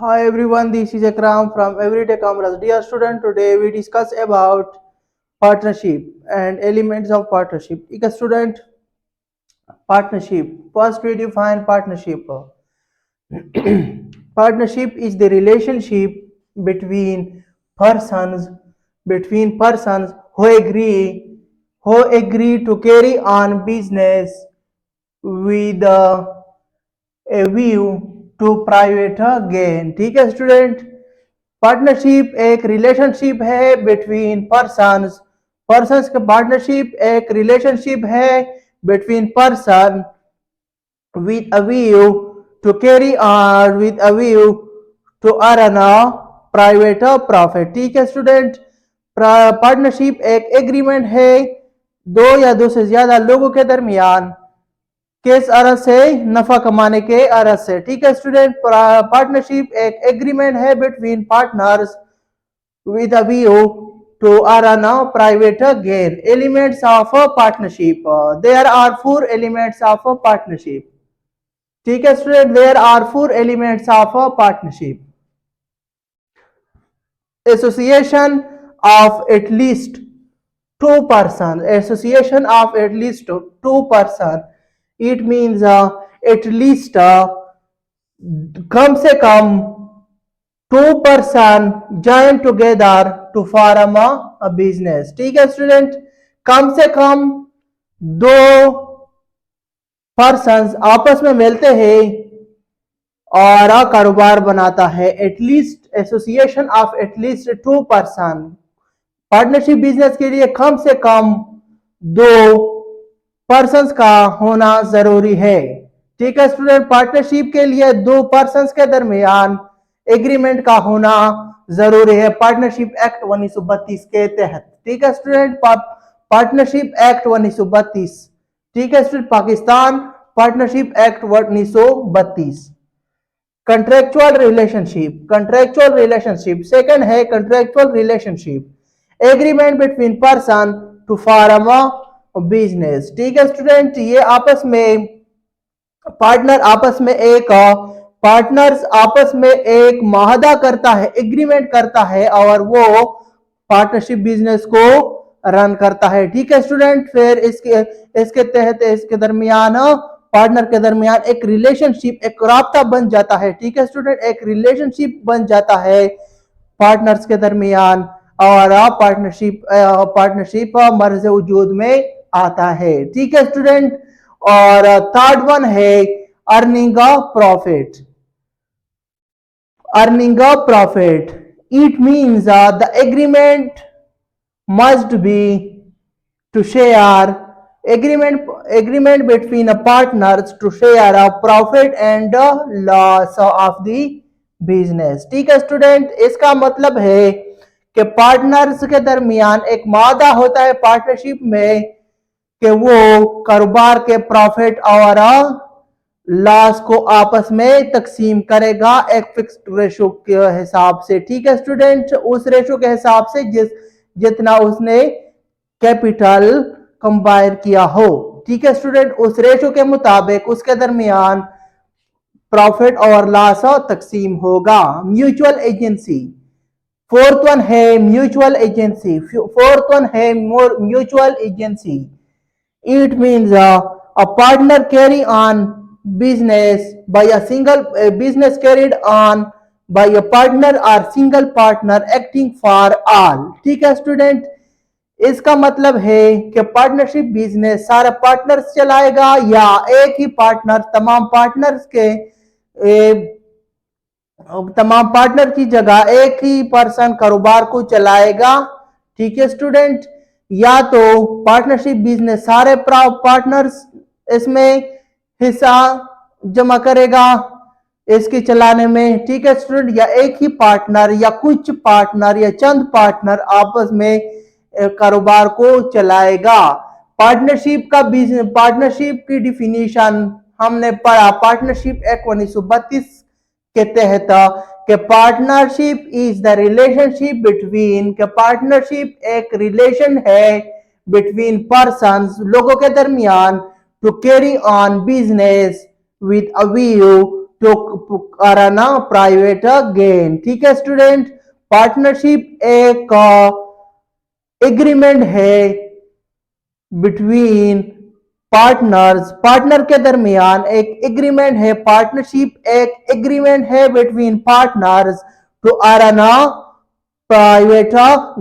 Hi everyone, this is Akram from Everyday Commerce. Dear student, today we discuss about partnership and elements of partnership. एक student, partnership. First we define partnership. Partnership is the relationship between persons persons who agree to carry on business with a view to private gain. ठीक है student, partnership एक relationship है between persons. Persons का partnership एक relationship है between person with a view to carry on with a view to earn a private profit। ठीक है student, partnership एक एग्रीमेंट है दो या दो से ज्यादा लोगों के दरमियान किस अरज से, नफा कमाने के अरज से। ठीक है स्टूडेंट, पार्टनरशिप एक एग्रीमेंट है between partners with a view to earn a private gain। Elements of a partnership, there are four elements of a partnership। ठीक है student, there are four elements of a partnership। Association of at least two persons, association of at least two person, it means at least कम से कम two person join together to form a business. ठीक है student, कम से कम दो person आपस में मिलते हैं और कारोबार बनाता है। At least association of at least to person, partnership business के लिए कम से कम दो पर्सन्स का होना जरूरी है। ठीक है स्टूडेंट, पार्टनरशिप के लिए दो पर्सन्स के दरमियान एग्रीमेंट का होना जरूरी है पार्टनरशिप एक्ट 1932 के तहत। ठीक है स्टूडेंट, पार्टनरशिप एक्ट 1932। ठीक है student, Pakistan partnership act 1932। Contractual relationship, contractual relationship second है contractual relationship, agreement between person to form a business. ठीक है स्टूडेंट, ये आपस में पार्टनर आपस में एक पार्टनर्स आपस में एक माहदा करता है, एग्रीमेंट करता है और वो पार्टनरशिप बिजनेस को रन करता है। ठीक है स्टूडेंट, फिर इसके तहत इसके दरमियान पार्टनर के दरमियान एक रिलेशनशिप, एक राब्ता बन जाता है। ठीक है स्टूडेंट, एक रिलेशनशिप बन जाता है पार्टनर्स के दरमियान और पार्टनरशिप मर्ज वजूद में आता है। ठीक है स्टूडेंट, और थर्ड वन है earning a profit. Earning a profit, it means the agreement must be to share agreement between partners to share a profit and loss of the business। ठीक है स्टूडेंट, इसका मतलब है कि पार्टनर्स के दरमियान एक मादा होता है पार्टनरशिप में कि वो कारोबार के प्रॉफिट और लॉस को आपस में तकसीम करेगा एक फिक्स्ड रेशो के हिसाब से। ठीक है स्टूडेंट, उस रेशो के हिसाब से जितना उसने कैपिटल कंबाइन किया हो। ठीक है स्टूडेंट, उस रेशो के मुताबिक उसके दरमियान प्रॉफिट और लॉस तकसीम होगा। म्यूचुअल एजेंसी, फोर्थ वन है म्यूचुअल एजेंसी। फोर्थ वन है mutual agency, it means a partner carry on business by a single business carried on by a partner or single partner acting for all। ठीक है student, इसका मतलब है कि partnership business सारा partners चलाएगा या एक ही पार्टनर तमाम पार्टनर की जगह एक ही पर्सन कारोबार को चलाएगा। ठीक है स्टूडेंट, या तो पार्टनरशिप बिजनेस सारे पार्टनर्स इसमें हिस्सा जमा करेगा इसके चलाने में। ठीक है स्टूडेंट, या एक ही पार्टनर या कुछ पार्टनर या चंद पार्टनर आपस में कारोबार को चलाएगा। पार्टनरशिप का बिजनेस, पार्टनरशिप की डिफिनीशन हमने पढ़ा पार्टनरशिप एक्ट 1932 के तहत कि partnership is the relationship between, के पार्टनरशिप एक रिलेशन है बिटवीन पर्सन्स, लोगों के दरमियान, to carry on business with a view to earn private gain. ठीक है स्टूडेंट, पार्टनरशिप एक एग्रीमेंट है बिटवीन पार्टनर्स, पार्टनर के दरमियान एक एग्रीमेंट है। पार्टनरशिप एक एग्रीमेंट है between partners to earn private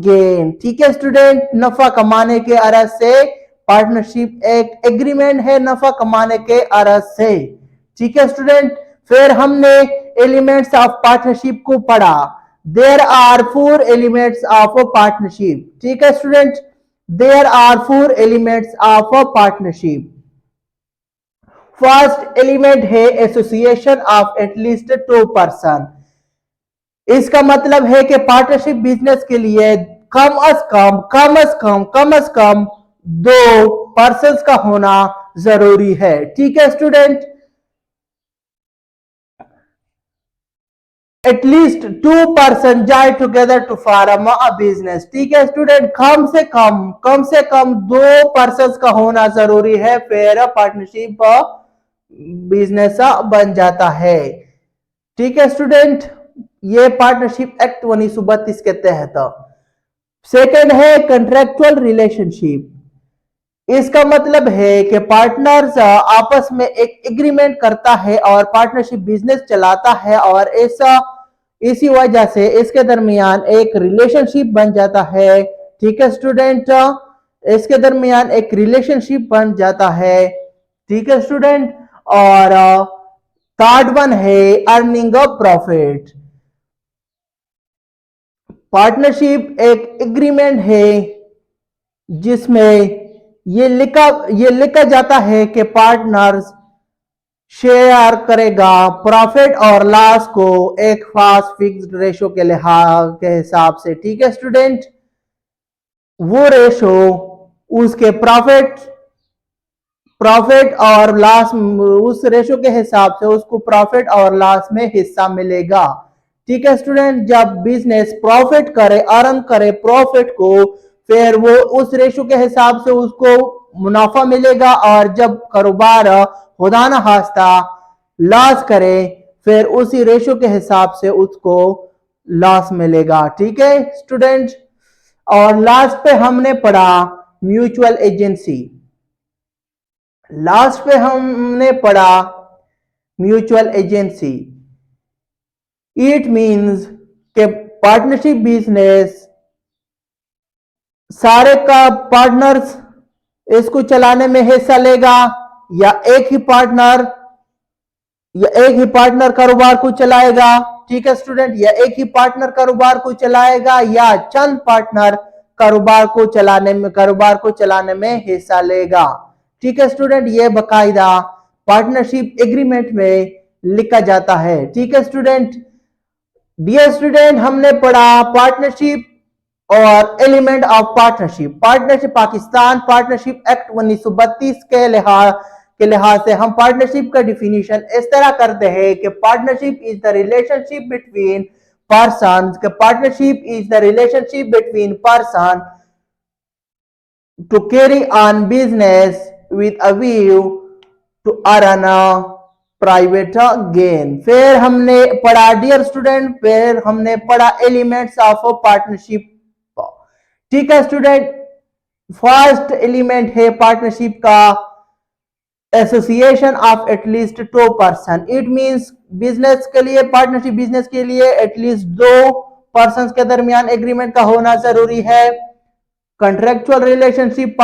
gain. ठीक है स्टूडेंट, नफा कमाने के अरज से पार्टनरशिप एक एग्रीमेंट है नफा कमाने के अरज से। ठीक है स्टूडेंट, फिर हमने एलिमेंट्स ऑफ पार्टनरशिप को पढ़ा। There are 4 elements of partnership. ठीक है student, there are 4 elements of partnership. First element है एसोसिएशन ऑफ एटलीस्ट 2 पर्सन। इसका मतलब है कि पार्टनरशिप बिजनेस के लिए कम अज कम 2 पर्सन का होना जरूरी है। ठीक है student, at least 2 person join together to form a business. ठीक है स्टूडेंट, कम से कम 2 पर्सन का होना जरूरी है, फिर पार्टनरशिप बिजनेस बन जाता है। ठीक है स्टूडेंट, ये पार्टनरशिप एक्ट 1932 के तहत। सेकंड है कॉन्ट्रैक्चुअल रिलेशनशिप। इसका मतलब है कि पार्टनर्स आपस में एक एग्रीमेंट करता है और पार्टनरशिप बिजनेस चलाता है, और इसी वजह से इसके दरमियान एक रिलेशनशिप बन जाता है। ठीक है स्टूडेंट, इसके दरमियान एक रिलेशनशिप बन जाता है। ठीक है स्टूडेंट, और थर्ड वन है अर्निंग अ प्रॉफिट। पार्टनरशिप एक एग्रीमेंट है जिसमें ये लिखा जाता है कि पार्टनर्स शेयर करेगा प्रॉफिट और लॉस को एक खास फिक्स्ड रेशो के हिसाब से। ठीक है स्टूडेंट, वो रेशो उसके प्रॉफिट और लॉस, उस रेशो के हिसाब से उसको प्रॉफिट और लॉस में हिस्सा मिलेगा। ठीक है स्टूडेंट, जब बिजनेस प्रॉफिट करे, अर्न करे प्रॉफिट को, फिर वो उस रेशो के हिसाब से उसको मुनाफा मिलेगा, और जब कारोबार खुदा न खास्ता लॉस करे, फिर उसी रेशो के हिसाब से उसको लॉस मिलेगा। ठीक है स्टूडेंट, और लास्ट पे हमने पढ़ा म्यूचुअल एजेंसी। लास्ट पे हमने पढ़ा म्यूचुअल एजेंसी। इट मींस के पार्टनरशिप बिजनेस सारे का पार्टनर्स इसको चलाने में हिस्सा लेगा, या एक ही पार्टनर कारोबार को चलाएगा। ठीक है स्टूडेंट, या एक ही पार्टनर कारोबार को चलाएगा, या चंद पार्टनर कारोबार को चलाने में हिस्सा लेगा। ठीक है स्टूडेंट, ये बकायदा पार्टनरशिप एग्रीमेंट में लिखा जाता है। ठीक है स्टूडेंट, डियर स्टूडेंट, हमने पढ़ा पार्टनरशिप और element of partnership. Pakistan partnership act 1932 के लिहाज से हम पार्टनरशिप का डिफिनीशन इस तरह करते हैं कि partnership is the relationship between person to carry on business with a view to earn private gain. फिर हमने पढ़ा डियर स्टूडेंट, फिर हमने पढ़ा एलिमेंट्स ऑफ पार्टनरशिप। ठीक है स्टूडेंट, फर्स्ट एलिमेंट है पार्टनरशिप का association of at least 2 person. It means partnership business के लिए एटलीस्ट 2 पर्सन के दरमियान एग्रीमेंट का होना जरूरी है। कॉन्ट्रैक्चुअल रिलेशनशिप,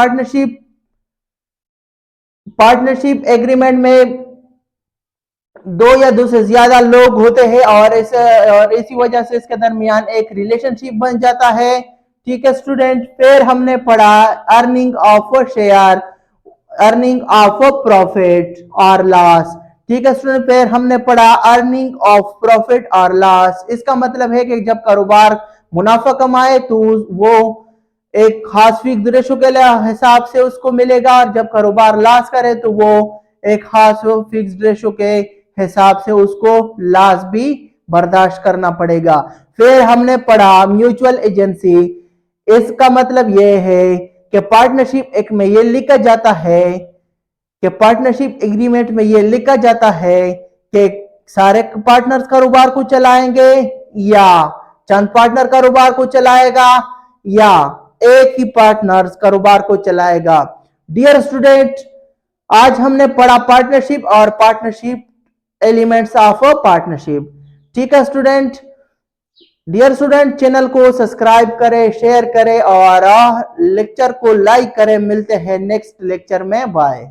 पार्टनरशिप एग्रीमेंट में 2 या 2 से ज्यादा लोग होते हैं, और इसी वजह से इसके दरमियान एक रिलेशनशिप बन जाता है। ठीक है स्टूडेंट, फिर हमने पढ़ा अर्निंग ऑफ प्रॉफिट और लॉस। ठीक है स्टूडेंट, फिर हमने पढ़ा अर्निंग ऑफ प्रॉफिट और लॉस। इसका मतलब है कि जब कारोबार मुनाफा कमाए तो वो एक खास फिक्स्ड रेशो के हिसाब से उसको मिलेगा, और जब कारोबार लॉस करे तो वो एक खास फिक्स्ड रेशो के हिसाब से उसको लॉस भी बर्दाश्त करना पड़ेगा। फिर हमने पढ़ा म्यूचुअल एजेंसी। इसका मतलब यह है कि पार्टनरशिप एक में यह लिखा जाता है कि पार्टनरशिप एग्रीमेंट में यह लिखा जाता है कि सारे पार्टनर्स कारोबार को चलाएंगे या चंद पार्टनर कारोबार को चलाएगा या एक ही पार्टनर कारोबार को चलाएगा। डियर स्टूडेंट, आज हमने पढ़ा पार्टनरशिप और पार्टनरशिप एलिमेंट्स ऑफ पार्टनरशिप। ठीक है स्टूडेंट, डियर स्टूडेंट, चैनल को सब्सक्राइब करें, शेयर करें और लेक्चर को लाइक करें। मिलते हैं नेक्स्ट लेक्चर में। बाय।